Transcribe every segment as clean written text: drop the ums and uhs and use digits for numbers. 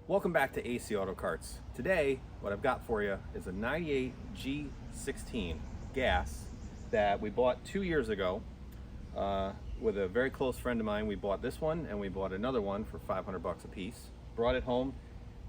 Welcome back to AC Auto Carts. Today, what I've got for you is a 98 G16 gas that we bought 2 years ago with a very close friend of mine. We bought this one and we bought another one for 500 bucks a piece. Brought it home.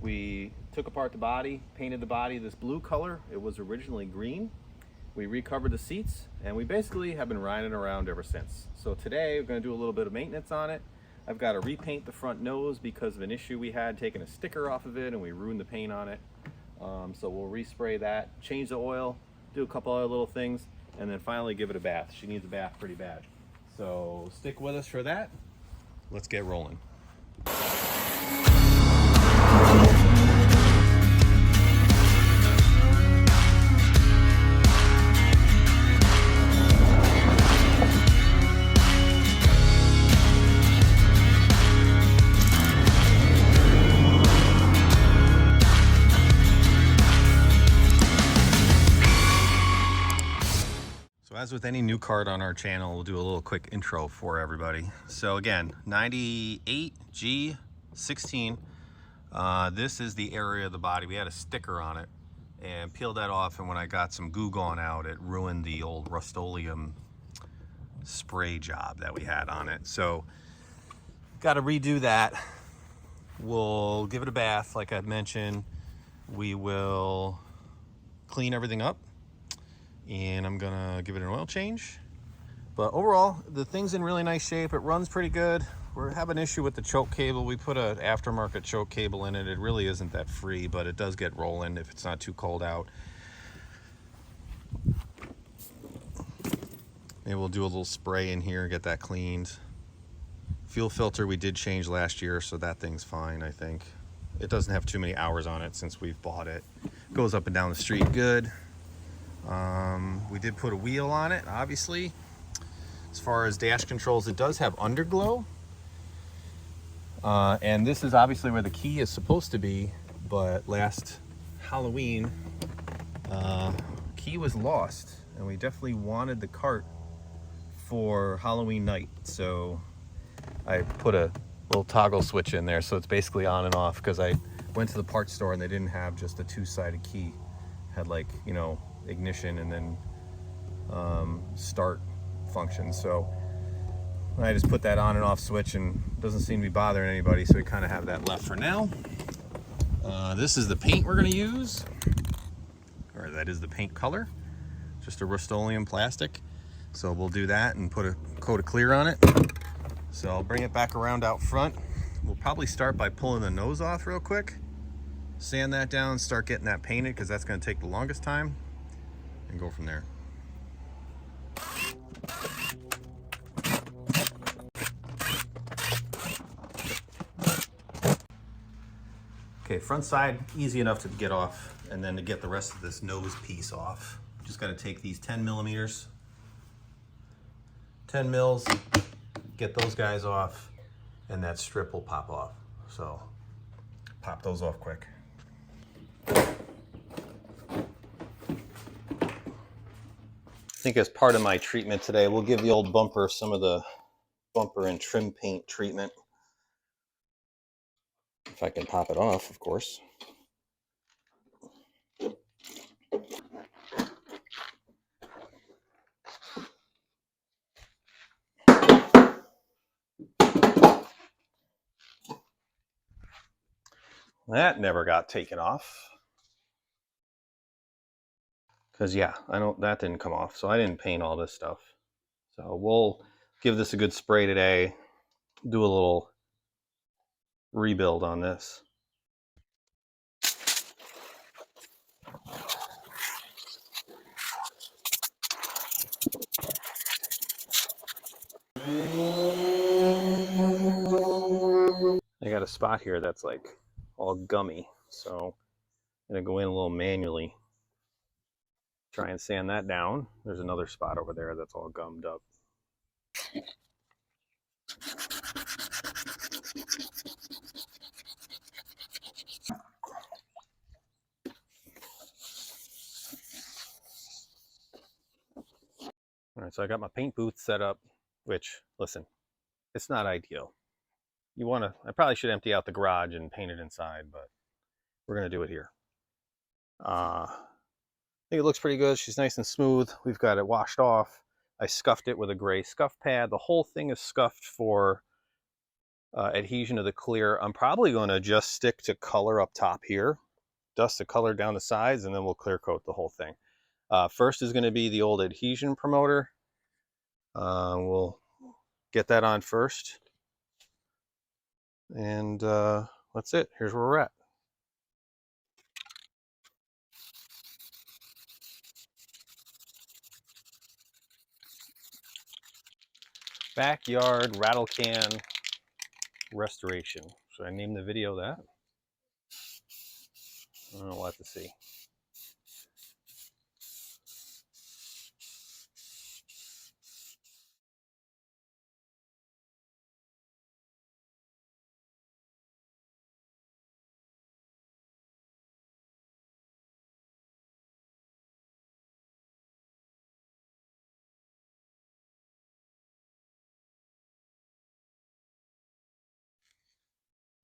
We took apart the body, painted the body this blue color. It was originally green. We recovered the seats and we basically have been riding around ever since. So today we're going to do a little bit of maintenance on it. I've got to repaint the front nose because of an issue we had taking a sticker off of it and we ruined the paint on it. So we'll respray that, change the oil, do a couple other little things, and then finally give it a bath. She needs a bath pretty bad. So stick with us for that. Let's get rolling. So as with any new cart on our channel, we'll do a little quick intro for everybody. So again, 98 G16. This is the area of the body. We had a sticker on it and peeled that off, and when I got some goo gone out, it ruined the old Rust-Oleum spray job that we had on it. So got to redo that. We'll give it a bath like I mentioned. We will clean everything up, and I'm gonna give it an oil change. But overall, the thing's in really nice shape. It runs pretty good. We're having an issue with the choke cable. We put an aftermarket choke cable in it. It really isn't that free, but it does get rolling if it's not too cold out. Maybe we'll do a little spray in here, get that cleaned. Fuel filter we did change last year, so that thing's fine, I think. It doesn't have too many hours on it since we've bought it. Goes up and down the street good. We did put a wheel on it, obviously. As far as dash controls, it does have underglow. And this is obviously where the key is supposed to be, but last Halloween, key was lost, and we definitely wanted the cart for Halloween night. So I put a little toggle switch in there, so it's basically on and off, because I went to the parts store and they didn't have just a two-sided key. Had, like, you know, ignition and then start function. So I just put that on and off switch, and it doesn't seem to be bothering anybody, so we kind of have that left for now. This is the paint we're going to use, or that is the paint color, just a Rust-Oleum plastic. So we'll do that and put a coat of clear on it. So I'll bring it back around out front. We'll probably start by pulling the nose off real quick, sand that down, start getting that painted, because that's going to take the longest time, and go from there. Okay, front side, easy enough to get off, and then to get the rest of this nose piece off, just got to take these 10 millimeters, 10 mils, get those guys off, and that strip will pop off. So pop those off quick. I think as part of my treatment today, we'll give the old bumper some of the bumper and trim paint treatment. If I can pop it off, of course. That never got taken off. Because, yeah, that didn't come off, so I didn't paint all this stuff. So we'll give this a good spray today, do a little rebuild on this. I got a spot here that's like all gummy, so I'm gonna go in a little manually, try and sand that down. There's another spot over there that's all gummed up. All right, so I got my paint booth set up, which, listen, it's not ideal. I probably should empty out the garage and paint it inside, but we're going to do it here. I think it looks pretty good. She's nice and smooth. We've got it washed off. I scuffed it with a gray scuff pad. The whole thing is scuffed for adhesion to the clear. I'm probably going to just stick to color up top here, dust the color down the sides, and then we'll clear coat the whole thing. First is going to be the old adhesion promoter. We'll get that on first. And that's it. Here's where we're at. Backyard rattle can restoration. Should I name the video that? I don't know, we'll have to see.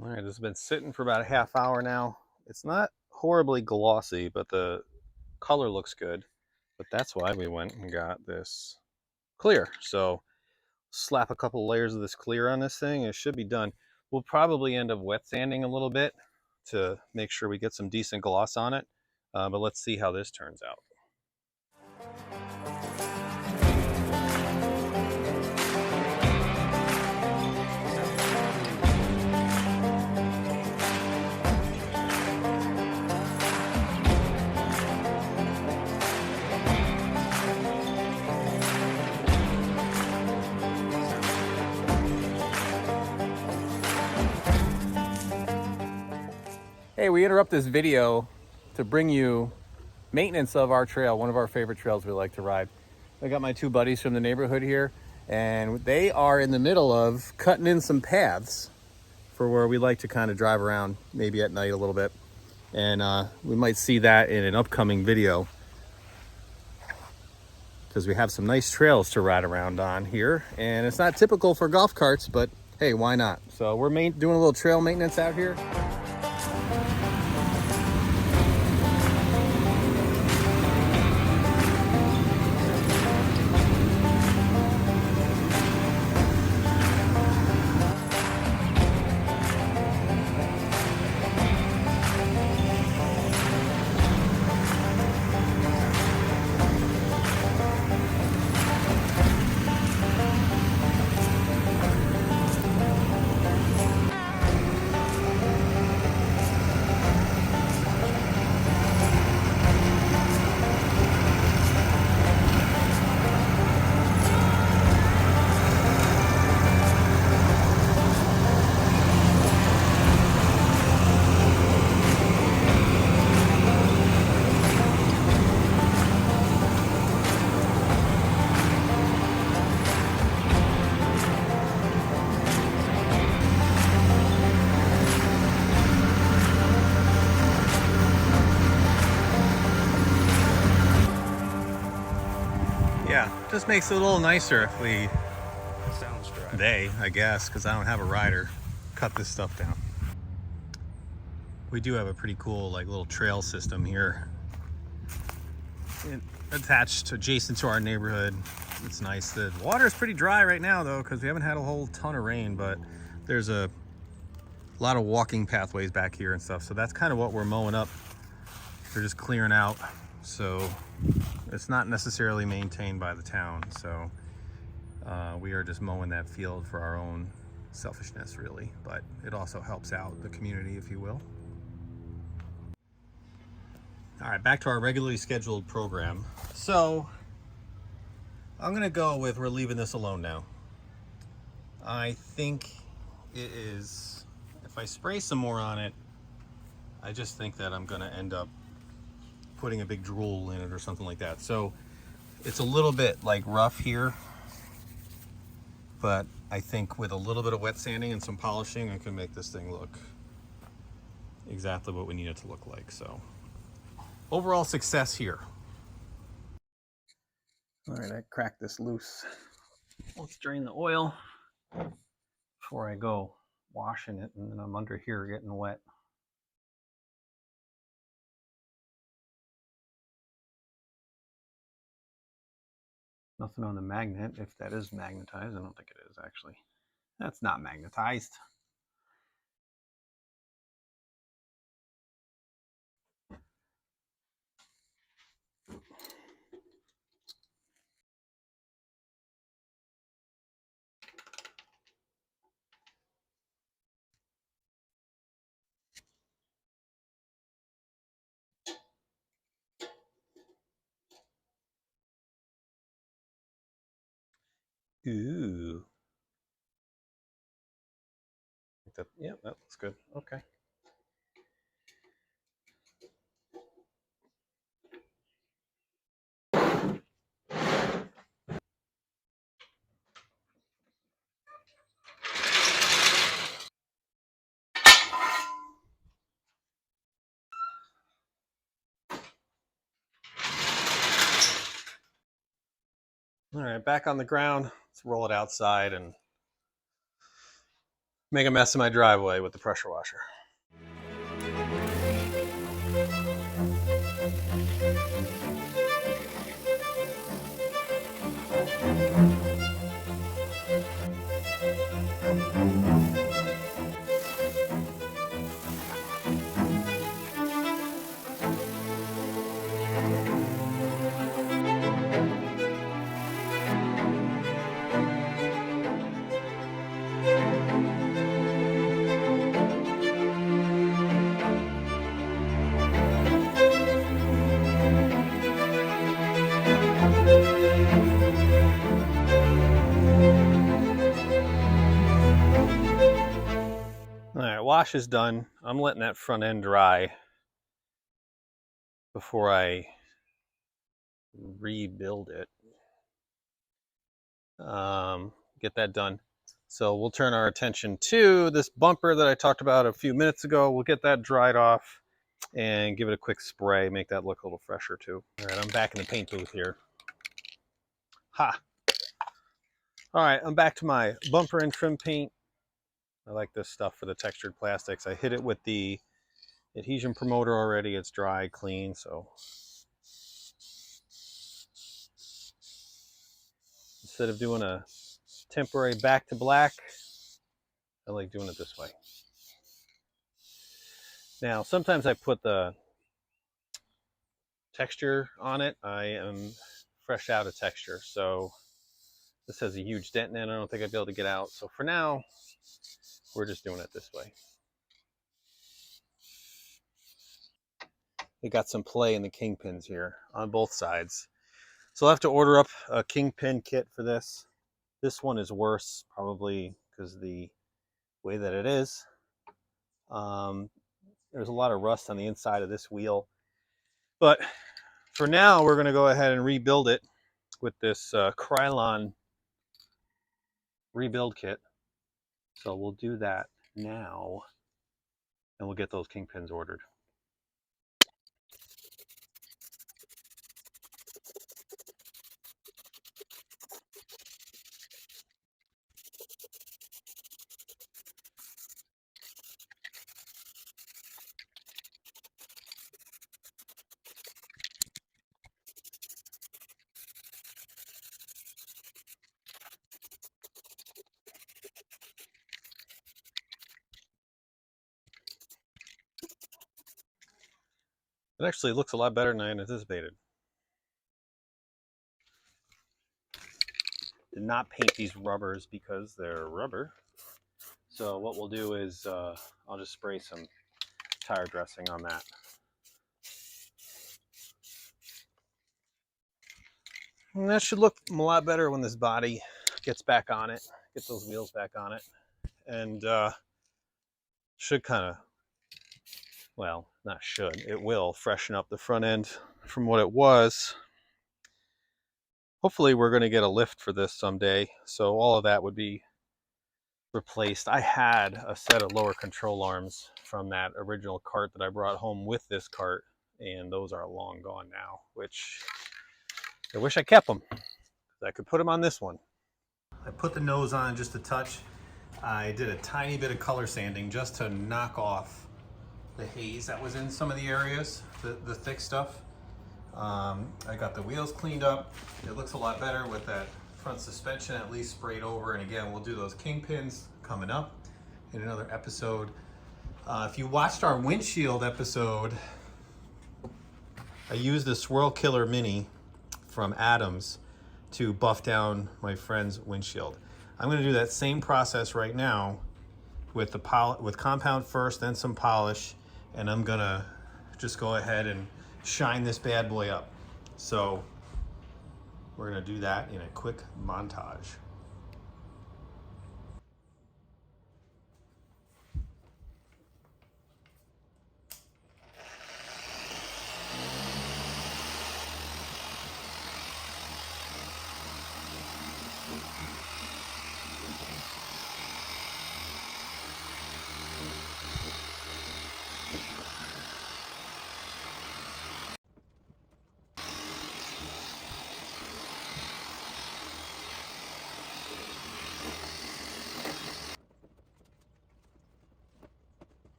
All right, this has been sitting for about a half hour now. It's not horribly glossy, but the color looks good. But that's why we went and got this clear. So slap a couple layers of this clear on this thing, it should be done. We'll probably end up wet sanding a little bit to make sure we get some decent gloss on it. But let's see how this turns out. Hey, we interrupt this video to bring you maintenance of our trail, one of our favorite trails we like to ride. I got my two buddies from the neighborhood here, and they are in the middle of cutting in some paths for where we like to kind of drive around, maybe at night a little bit. And we might see that in an upcoming video, because we have some nice trails to ride around on here. And it's not typical for golf carts, but hey, why not? So we're doing a little trail maintenance out here. Yeah, just makes it a little nicer if we, I guess, because I don't have a rider, cut this stuff down. We do have a pretty cool like little trail system here, attached adjacent to our neighborhood. It's nice. The water is pretty dry right now though, because we haven't had a whole ton of rain, but there's a lot of walking pathways back here and stuff. So that's kind of what we're mowing up. We're just clearing out. So it's not necessarily maintained by the town. So we are just mowing that field for our own selfishness, really. But it also helps out the community, if you will. All right, back to our regularly scheduled program. So I'm gonna go with, we're leaving this alone now. I think it is, if I spray some more on it, I just think that I'm gonna end up putting a big drool in it or something like that. So it's a little bit like rough here, but I think with a little bit of wet sanding and some polishing, I can make this thing look exactly what we need it to look like. So overall success here. All right, I cracked this loose. Let's drain the oil before I go washing it, and then I'm under here getting wet. Nothing on the magnet, if that is magnetized. I don't think it is, actually. That's not magnetized. Ooh. Yeah, that looks good. Okay. All right, back on the ground. Let's roll it outside and make a mess of my driveway with the pressure washer. All right, wash is done. I'm letting that front end dry before I rebuild it. Get that done. So we'll turn our attention to this bumper that I talked about a few minutes ago. We'll get that dried off and give it a quick spray, make that look a little fresher too. All right, I'm back in the paint booth here. Ha! All right, I'm back to my bumper and trim paint. I like this stuff for the textured plastics. I hit it with the adhesion promoter already. It's dry, clean, so instead of doing a temporary back to black, I like doing it this way. Now, sometimes I put the texture on it. I am fresh out of texture, so this has a huge dent in it. I don't think I'd be able to get out. So for now, we're just doing it this way. We got some play in the kingpins here on both sides. So I'll have to order up a kingpin kit for this. This one is worse, probably because of the way that it is. There's a lot of rust on the inside of this wheel. But for now, we're going to go ahead and rebuild it with this Krylon rebuild kit. So we'll do that now, and we'll get those kingpins ordered. It actually looks a lot better than I anticipated. Did not paint these rubbers because they're rubber. So what we'll do is I'll just spray some tire dressing on that. And that should look a lot better when this body gets back on it, get those wheels back on it, and should kind of, well, not should, it will freshen up the front end from what it was. Hopefully we're going to get a lift for this someday, so all of that would be replaced. I had a set of lower control arms from that original cart that I brought home with this cart, and those are long gone now, which I wish I kept them. I could put them on this one. I put the nose on just a touch. I did a tiny bit of color sanding just to knock off the haze that was in some of the areas, the thick stuff. I got the wheels cleaned up. It looks a lot better with that front suspension at least sprayed over. And again, we'll do those kingpins coming up in another episode. If you watched our windshield episode, I used the Swirl Killer Mini from Adams to buff down my friend's windshield. I'm going to do that same process right now with with compound first, then some polish, and I'm going to just go ahead and shine this bad boy up. So we're going to do that in a quick montage.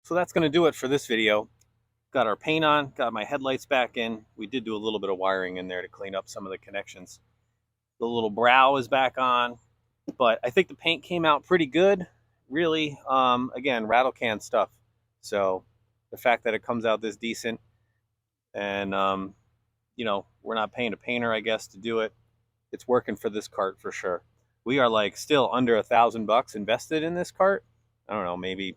So that's going to do it for this video. Got our paint on, got my headlights back in. We did do a little bit of wiring in there to clean up some of the connections. The little brow is back on, but I think the paint came out pretty good. Really, again, rattle can stuff. So the fact that it comes out this decent, and you know, we're not paying a painter, I guess, to do it. It's working for this cart for sure. We are like still under $1,000 invested in this cart. I don't know, maybe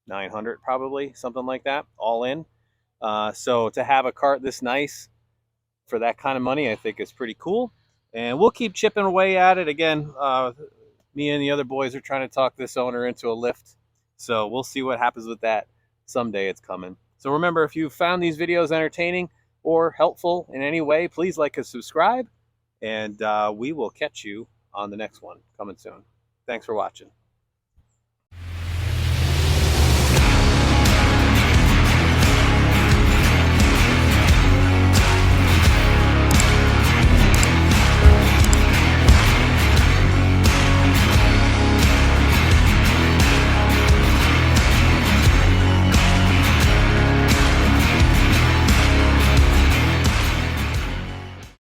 900 probably, something like that, all in. So to have a cart this nice for that kind of money, I think is pretty cool. And we'll keep chipping away at it. Again, me and the other boys are trying to talk this owner into a lift. So we'll see what happens with that. Someday it's coming. So remember, if you found these videos entertaining or helpful in any way, please like and subscribe. And we will catch you on the next one coming soon. Thanks for watching.